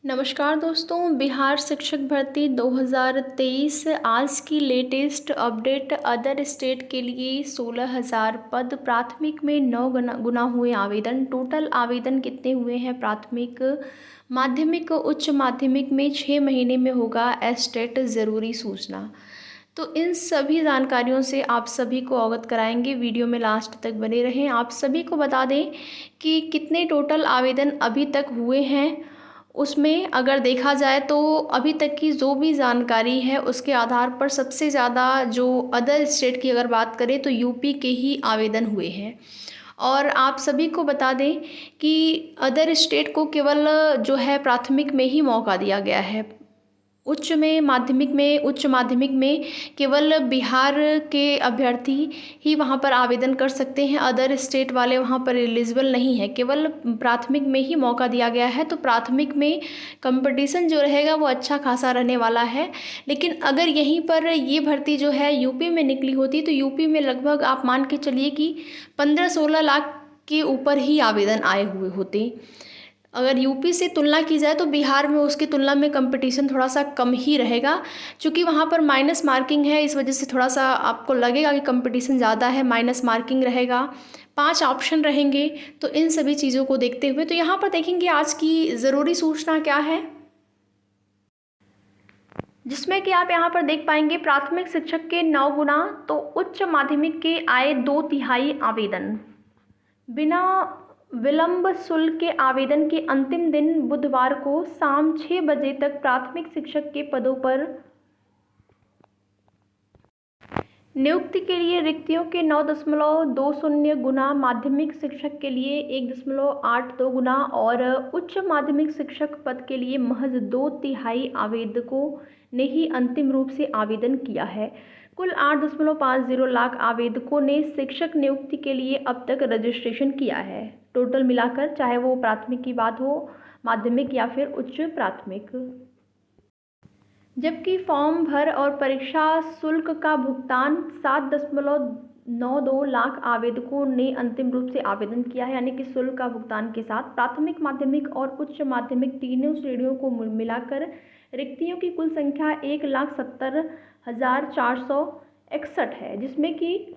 नमस्कार दोस्तों, बिहार शिक्षक भर्ती 2023 आज की लेटेस्ट अपडेट। अदर स्टेट के लिए 16,000 पद, प्राथमिक में 9 गुना हुए आवेदन। टोटल आवेदन कितने हुए हैं? प्राथमिक, माध्यमिक, उच्च माध्यमिक में 6 महीने में होगा एस्टेट ज़रूरी सूचना। तो इन सभी जानकारियों से आप सभी को अवगत कराएंगे, वीडियो में लास्ट तक बने रहें। आप सभी को बता दें कि कितने टोटल आवेदन अभी तक हुए हैं। उसमें अगर देखा जाए तो अभी तक की जो भी जानकारी है उसके आधार पर सबसे ज़्यादा जो अदर स्टेट की अगर बात करें तो यूपी के ही आवेदन हुए हैं। और आप सभी को बता दें कि अदर स्टेट को केवल जो है प्राथमिक में ही मौका दिया गया है। उच्च माध्यमिक में केवल बिहार के अभ्यर्थी ही वहाँ पर आवेदन कर सकते हैं। अदर स्टेट वाले वहाँ पर एलिजिबल नहीं है, केवल प्राथमिक में ही मौका दिया गया है। तो प्राथमिक में कंपटीशन जो रहेगा वो अच्छा खासा रहने वाला है। लेकिन अगर यहीं पर ये भर्ती जो है यूपी में निकली होती तो यूपी में लगभग आप मान के चलिए कि 15-16 लाख के ऊपर ही आवेदन आए हुए होते। अगर यूपी से तुलना की जाए तो बिहार में उसकी तुलना में कंपटीशन थोड़ा सा कम ही रहेगा, क्योंकि वहाँ पर माइनस मार्किंग है। इस वजह से थोड़ा सा आपको लगेगा कि कंपटीशन ज़्यादा है, माइनस मार्किंग रहेगा, 5 ऑप्शन रहेंगे। तो इन सभी चीज़ों को देखते हुए तो यहाँ पर देखेंगे आज की ज़रूरी सूचना क्या है, जिसमें कि आप यहाँ पर देख पाएंगे प्राथमिक शिक्षक के 9 गुना तो उच्च माध्यमिक के आए 2/3 आवेदन। बिना विलंब शुल्क के आवेदन के अंतिम दिन बुधवार को शाम 6 बजे तक प्राथमिक शिक्षक के पदों पर नियुक्ति के लिए रिक्तियों के 9.20 गुना, माध्यमिक शिक्षक के लिए 1.82 गुना और उच्च माध्यमिक शिक्षक पद के लिए महज 2/3 आवेदकों ने ही अंतिम रूप से आवेदन किया है। कुल 8.50 लाख आवेदकों ने शिक्षक नियुक्ति के लिए अब तक रजिस्ट्रेशन किया है। टोटल मिलाकर, चाहे वो प्राथमिक की बात हो, माध्यमिक या फिर उच्च प्राथमिक। जबकि फॉर्म भर और परीक्षा शुल्क का भुगतान 7.92 लाख आवेदकों ने अंतिम रूप से आवेदन किया है। यानी कि शुल्क का भुगतान के साथ प्राथमिक, माध्यमिक और उच्च माध्यमिक तीनों श्रेणियों को मिलाकर रिक्तियों की कुल संख्या 1,70,461 है, जिसमें कि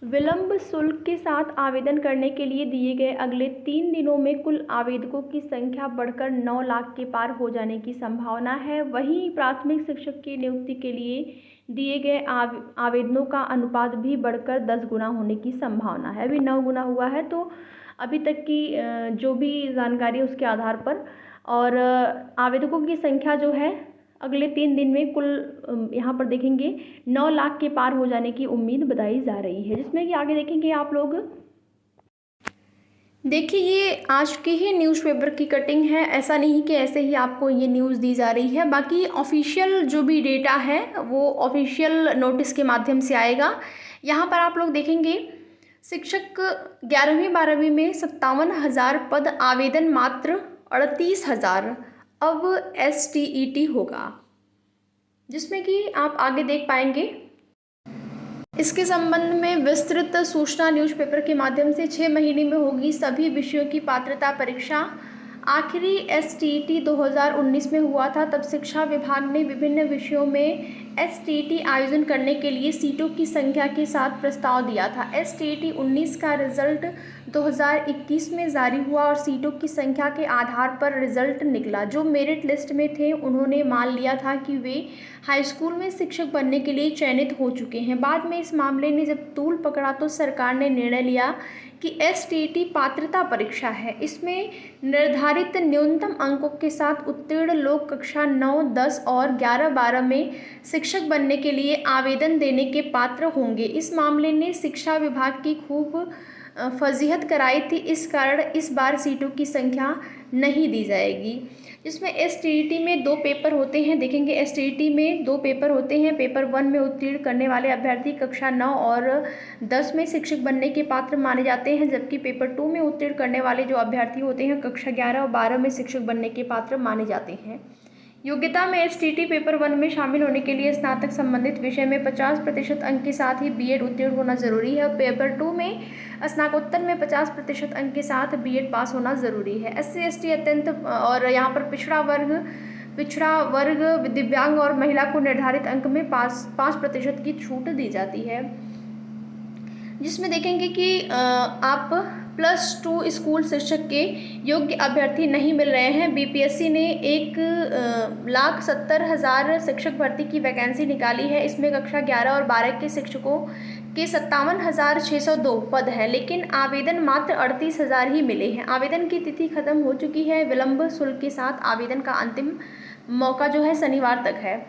विलंब शुल्क के साथ आवेदन करने के लिए दिए गए अगले 3 दिनों में कुल आवेदकों की संख्या बढ़कर 9 लाख के पार हो जाने की संभावना है। वहीं प्राथमिक शिक्षक की नियुक्ति के लिए दिए गए आवेदनों का अनुपात भी बढ़कर 10 गुना होने की संभावना है। अभी 9 गुना हुआ है, तो अभी तक की जो भी जानकारी उसके आधार पर और आवेदकों की संख्या जो है अगले 3 दिन में कुल यहाँ पर देखेंगे 9 लाख के पार हो जाने की उम्मीद बताई जा रही है। जिसमें कि आगे देखेंगे आप लोग, देखिए ये आज के ही न्यूज़पेपर की कटिंग है, ऐसा नहीं कि ऐसे ही आपको ये न्यूज़ दी जा रही है। बाकी ऑफिशियल जो भी डेटा है वो ऑफिशियल नोटिस के माध्यम से आएगा। यहाँ पर आप लोग देखेंगे शिक्षक 11वीं 12वीं में 57,000 पद, आवेदन मात्र 38,000। अब STET होगा, जिसमें कि आप आगे देख पाएंगे। इसके संबंध में विस्तृत सूचना न्यूज़पेपर के माध्यम से 6 महीने में होगी सभी विषयों की पात्रता परीक्षा। आखिरी STET 2019 में हुआ था, तब शिक्षा विभाग ने विभिन्न विषयों में STET आयोजन करने के लिए सीटों की संख्या के साथ प्रस्ताव दिया था। STET 19 का रिजल्ट 2021 में जारी हुआ और सीटों की संख्या के आधार पर रिजल्ट निकला। जो मेरिट लिस्ट में थे उन्होंने मान लिया था कि वे हाई स्कूल में शिक्षक बनने के लिए चयनित हो चुके हैं। बाद में इस मामले ने जब तूल पकड़ा तो सरकार ने निर्णय लिया कि STET पात्रता परीक्षा है। इसमें निर्धारित न्यूनतम अंकों के साथ उत्तीर्ण लोग कक्षा 9, 10 और 11, 12 में शिक्षक बनने के लिए आवेदन देने के पात्र होंगे। इस मामले ने शिक्षा विभाग की खूब फजीहत कराई थी, इस कारण इस बार सीटों की संख्या नहीं दी जाएगी। जिसमें STET में 2 पेपर होते हैं। देखेंगे STET में 2 पेपर होते हैं। पेपर 1 में उत्तीर्ण करने वाले अभ्यर्थी कक्षा 9 और 10 में शिक्षक बनने के पात्र माने जाते हैं, जबकि पेपर 2 में उत्तीर्ण करने वाले जो अभ्यर्थी होते हैं कक्षा 11 और 12 में शिक्षक बनने के पात्र माने जाते हैं। योग्यता में एसटीटी पेपर 1 में शामिल होने के लिए स्नातक संबंधित विषय में 50% अंक के साथ ही बीएड उत्तीर्ण होना जरूरी है। पेपर 2 में स्नातकोत्तर में 50% अंक के साथ बीएड पास होना ज़रूरी है। एससी एसटी अत्यंत और यहाँ पर पिछड़ा वर्ग दिव्यांग और महिला को निर्धारित अंक में 5% की छूट दी जाती है, जिसमें देखेंगे कि आप +2 स्कूल शिक्षक के योग्य अभ्यर्थी नहीं मिल रहे हैं। बीपीएससी ने 1,70,000 शिक्षक भर्ती की वैकेंसी निकाली है। इसमें कक्षा 11 और 12 के शिक्षकों के 57,602 पद है, लेकिन आवेदन मात्र 38,000 ही मिले हैं। आवेदन की तिथि खत्म हो चुकी है। विलंब शुल्क के साथ आवेदन का अंतिम मौका जो है शनिवार तक है।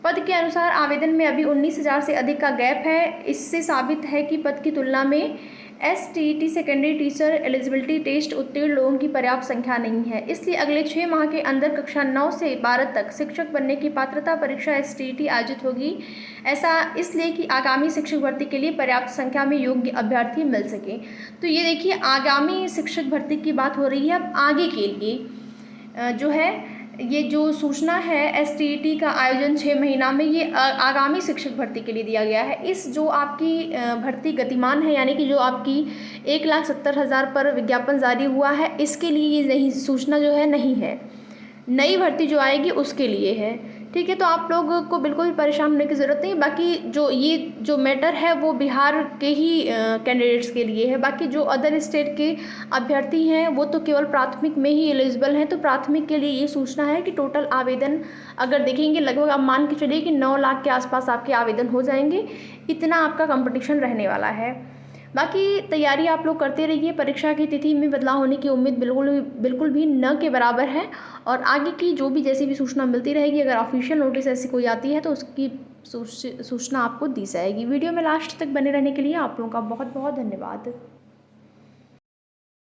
पद के अनुसार आवेदन में अभी 19,000 से अधिक का गैप है। इससे साबित है कि पद की तुलना में STET secondary teacher eligibility test उत्तीर्ण लोगों की पर्याप्त संख्या नहीं है। इसलिए अगले 6 माह के अंदर कक्षा 9 से 12 तक शिक्षक बनने की पात्रता परीक्षा एसटीईटी आयोजित होगी। ऐसा इसलिए कि आगामी शिक्षक भर्ती के लिए पर्याप्त संख्या में योग्य अभ्यर्थी मिल सके। तो ये देखिए, आगामी शिक्षक भर्ती की बात हो रही है। अब आगे के लिए जो है, ये जो सूचना है एसटीईटी का आयोजन 6 महीना में, ये आगामी शिक्षक भर्ती के लिए दिया गया है। इस जो आपकी भर्ती गतिमान है, यानी कि जो आपकी 1,70,000 पर विज्ञापन जारी हुआ है, इसके लिए ये नहीं सूचना जो है नहीं है। नई भर्ती जो आएगी उसके लिए है। ठीक है, तो आप लोगों को बिल्कुल परेशान होने की ज़रूरत नहीं। बाकी जो मैटर है वो बिहार के ही कैंडिडेट्स के लिए है। बाकी जो अदर स्टेट के अभ्यर्थी हैं वो तो केवल प्राथमिक में ही एलिजिबल हैं। तो प्राथमिक के लिए ये सूचना है कि टोटल आवेदन अगर देखेंगे, लगभग आप मान के चलिए कि 9 लाख के आसपास आपके आवेदन हो जाएंगे। इतना आपका कंपटीशन रहने वाला है। बाकी तैयारी आप लोग करते रहिए। परीक्षा की तिथि में बदलाव होने की उम्मीद बिल्कुल भी न के बराबर है। और आगे की जो भी जैसी भी सूचना मिलती रहेगी, अगर ऑफिशियल नोटिस ऐसी कोई आती है तो उसकी सूचना आपको दी जाएगी। वीडियो में लास्ट तक बने रहने के लिए आप लोगों का बहुत बहुत धन्यवाद।